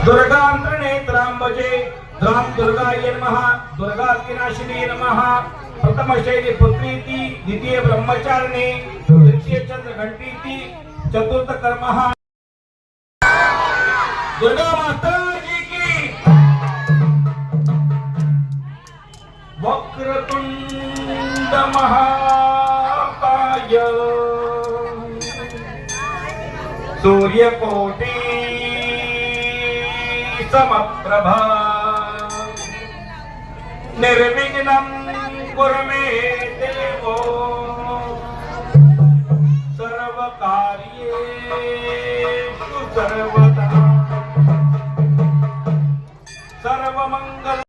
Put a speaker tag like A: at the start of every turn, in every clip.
A: दुर्गांत्रनेत्रांबजे dram दुर्गाय नमः दुर्गातिनाशिनी नमः प्रथम शैली पुत्रीति द्वितीय ब्रह्मचारिणी तृतीय चंद्रघंटीति चतुर्थ कर्मः दुर्गा माता जी की वक्रतुंड महाकाय सूर्यकोटि समप्रभा निर्विघ्नं कुरु मे देवो सर्वकार्येषु सर्वदा सर्वमंगल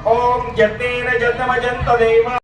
A: ओम जतेन जतमजंत देवा